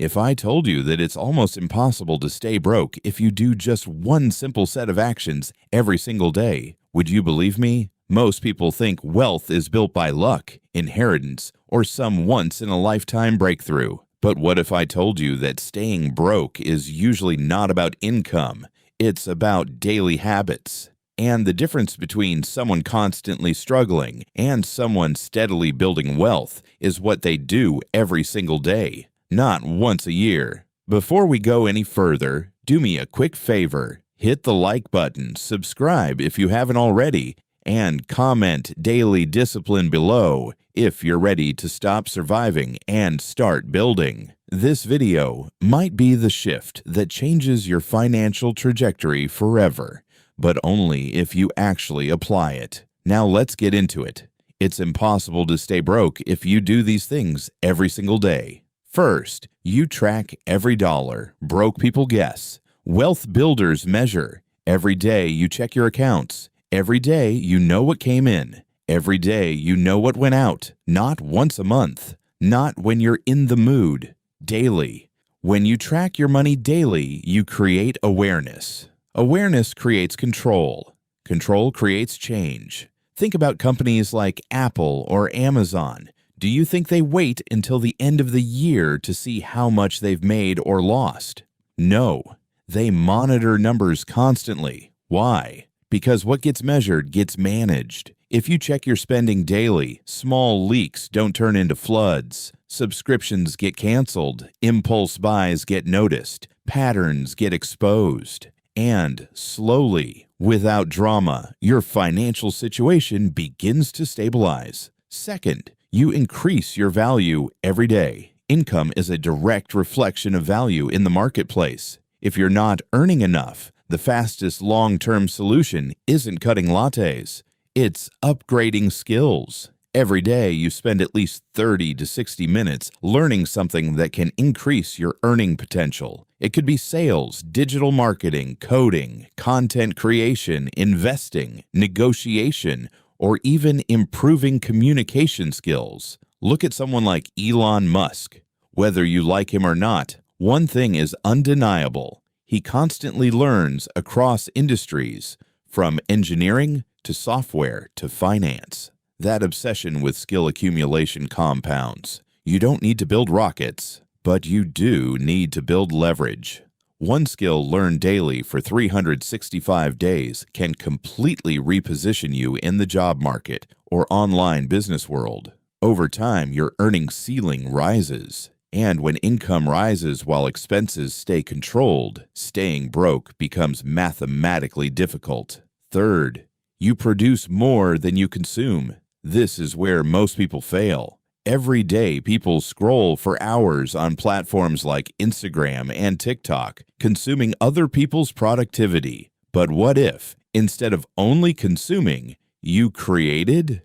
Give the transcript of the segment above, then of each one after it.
If I told you that it's almost impossible to stay broke if you do just one simple set of actions every single day, would you believe me? Most people think wealth is built by luck, inheritance, or some once-in-a-lifetime breakthrough. But what if I told you that staying broke is usually not about income, it's about daily habits? And the difference between someone constantly struggling and someone steadily building wealth is what they do every single day, not once a year. Before we go any further, do me a quick favor. Hit the like button, subscribe if you haven't already, and comment daily discipline below if you're ready to stop surviving and start building. This video might be the shift that changes your financial trajectory forever, but only if you actually apply it. Now let's get into it. It's impossible to stay broke if you do these things every single day. First, you track every dollar. Broke people guess. Wealth builders measure. Every day you check your accounts. Every day you know what came in. Every day you know what went out. Not once a month. Not when you're in the mood. Daily. When you track your money daily, you create awareness. Awareness creates control. Control creates change. Think about companies like Apple or Amazon. Do you think they wait until the end of the year to see how much they've made or lost? No. They monitor numbers constantly. Why? Because what gets measured gets managed. If you check your spending daily, small leaks don't turn into floods. Subscriptions get canceled. Impulse buys get noticed. Patterns get exposed. And slowly, without drama, your financial situation begins to stabilize. Second, you increase your value every day. Income is a direct reflection of value in the marketplace. If you're not earning enough, the fastest long-term solution isn't cutting lattes. It's upgrading skills. Every day you spend at least 30 to 60 minutes learning something that can increase your earning potential. It could be sales, digital marketing, coding, content creation, investing, negotiation, or even improving communication skills. Look at someone like Elon Musk. Whether you like him or not, one thing is undeniable. He constantly learns across industries, from engineering to software to finance. That obsession with skill accumulation compounds. You don't need to build rockets, but you do need to build leverage. One skill learned daily for 365 days can completely reposition you in the job market or online business world. Over time, your earning ceiling rises. And when income rises while expenses stay controlled, staying broke becomes mathematically difficult. Third, you produce more than you consume. This is where most people fail. Every day, people scroll for hours on platforms like Instagram and TikTok, consuming other people's productivity. But what if, instead of only consuming, you created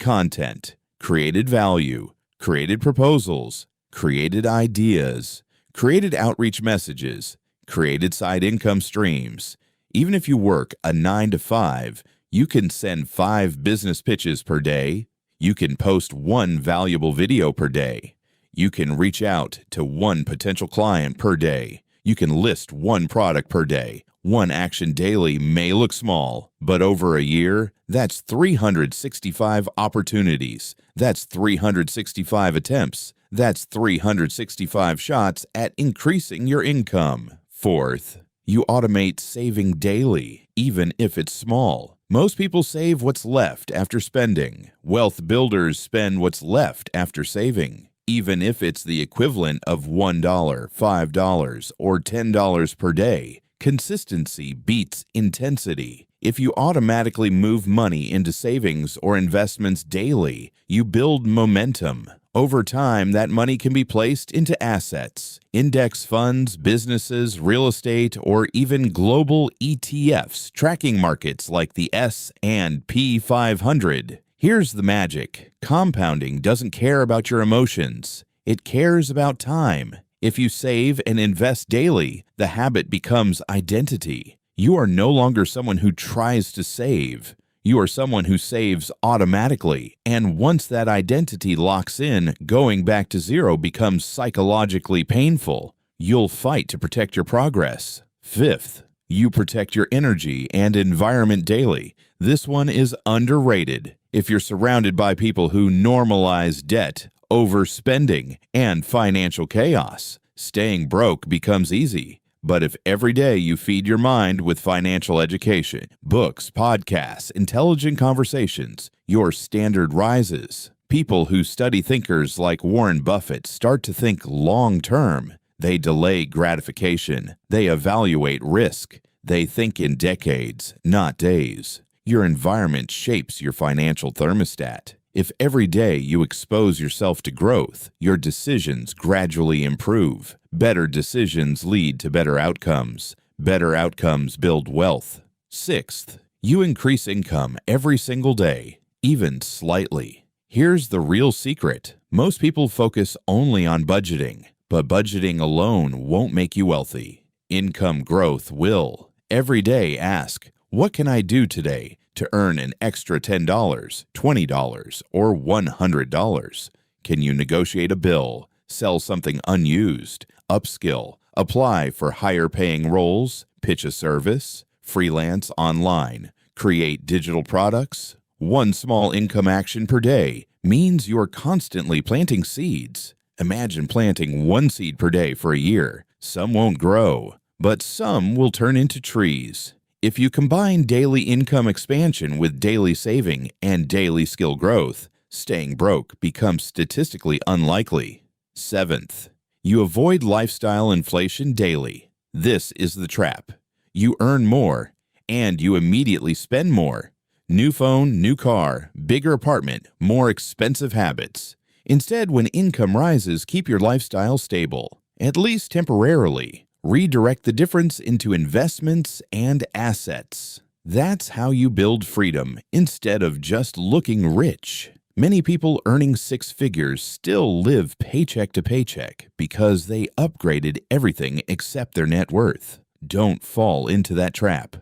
content, created value, created proposals, created ideas, created outreach messages, created side income streams? Even if you work a 9 to 5, you can send 5 business pitches per day. You can post 1 valuable video per day. You can reach out to 1 potential client per day. You can list 1 product per day. 1 action daily may look small, but over a year, that's 365 opportunities. That's 365 attempts. That's 365 shots at increasing your income. Fourth, you automate saving daily, even if it's small. Most people save what's left after spending. Wealth builders spend what's left after saving, even if it's the equivalent of $1, $5, or $10 per day. Consistency beats intensity. If you automatically move money into savings or investments daily, you build momentum. Over time, that money can be placed into assets, index funds, businesses, real estate, or even global ETFs tracking markets like the S&P 500. Here's the magic. Compounding doesn't care about your emotions. It cares about time. If you save and invest daily, the habit becomes identity. You are no longer someone who tries to save. You are someone who saves automatically, and once that identity locks in, going back to zero becomes psychologically painful. You'll fight to protect your progress. Fifth, you protect your energy and environment daily. This one is underrated. If you're surrounded by people who normalize debt, overspending, and financial chaos, staying broke becomes easy. But if every day you feed your mind with financial education, books, podcasts, intelligent conversations, your standard rises. People who study thinkers like Warren Buffett start to think long-term. They delay gratification. They evaluate risk. They think in decades, not days. Your environment shapes your financial thermostat. If every day you expose yourself to growth, your decisions gradually improve. Better decisions lead to better outcomes. Better outcomes build wealth. Sixth, you increase income every single day, even slightly. Here's the real secret. Most people focus only on budgeting, but budgeting alone won't make you wealthy. Income growth will. Every day ask, what can I do today to earn an extra $10, $20, or $100? Can you negotiate a bill, sell something unused, upskill, apply for higher paying roles, pitch a service, freelance online, create digital products? One small income action per day means you're constantly planting seeds. Imagine planting one seed per day for a year. Some won't grow, but some will turn into trees. If you combine daily income expansion with daily saving and daily skill growth, staying broke becomes statistically unlikely. Seventh, you avoid lifestyle inflation daily. This is the trap. You earn more, and you immediately spend more. New phone, new car, bigger apartment, more expensive habits. Instead, when income rises, keep your lifestyle stable, at least temporarily. Redirect the difference into investments and assets. That's how you build freedom instead of just looking rich. Many people earning six figures still live paycheck to paycheck because they upgraded everything except their net worth. Don't fall into that trap.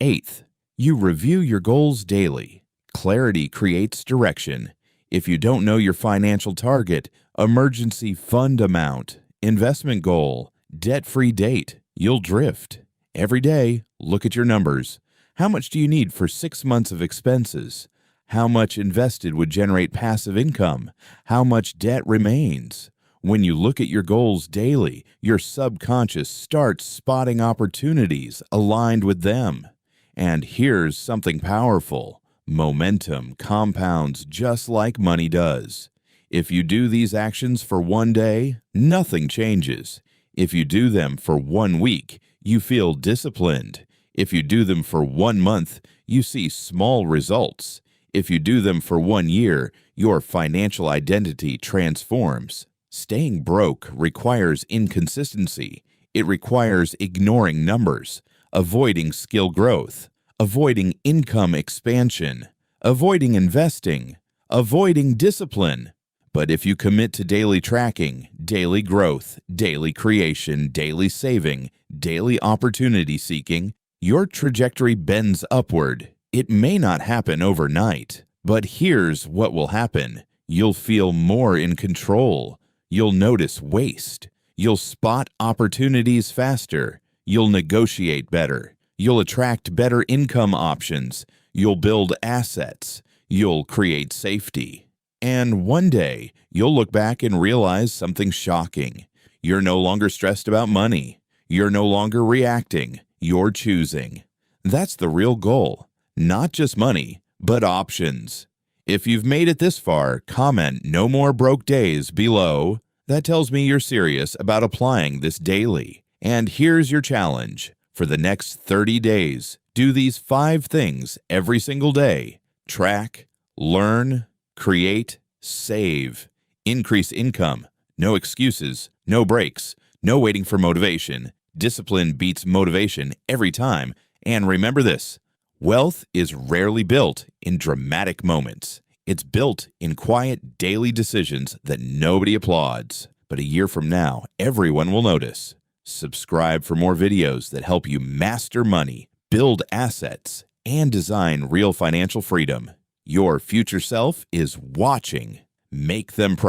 Eighth, you review your goals daily. Clarity creates direction. If you don't know your financial target, emergency fund amount, investment goal, debt-free date, you'll drift. Every day, look at your numbers. How much do you need for 6 months of expenses? How much invested would generate passive income? How much debt remains? When you look at your goals daily, your subconscious starts spotting opportunities aligned with them. And here's something powerful. Momentum compounds just like money does. If you do these actions for one day, nothing changes. If you do them for 1 week, you feel disciplined. If you do them for 1 month, you see small results. If you do them for 1 year, your financial identity transforms. Staying broke requires inconsistency. It requires ignoring numbers, avoiding skill growth, avoiding income expansion, avoiding investing, avoiding discipline. But if you commit to daily tracking, daily growth, daily creation, daily saving, daily opportunity seeking, your trajectory bends upward. It may not happen overnight, but here's what will happen. You'll feel more in control. You'll notice waste. You'll spot opportunities faster. You'll negotiate better. You'll attract better income options. You'll build assets. You'll create safety. And one day, you'll look back and realize something shocking. You're no longer stressed about money. You're no longer reacting. You're choosing. That's the real goal. Not just money, but options. If you've made it this far, comment "No more broke days" below. That tells me you're serious about applying this daily. And here's your challenge. For the next 30 days, do these 5 things every single day. Track, learn, create, save, increase income, no excuses, no breaks, no waiting for motivation. Discipline beats motivation every time. And remember this, wealth is rarely built in dramatic moments. It's built in quiet daily decisions that nobody applauds. But a year from now, everyone will notice. Subscribe for more videos that help you master money, build assets, and design real financial freedom. Your future self is watching. Make them proud.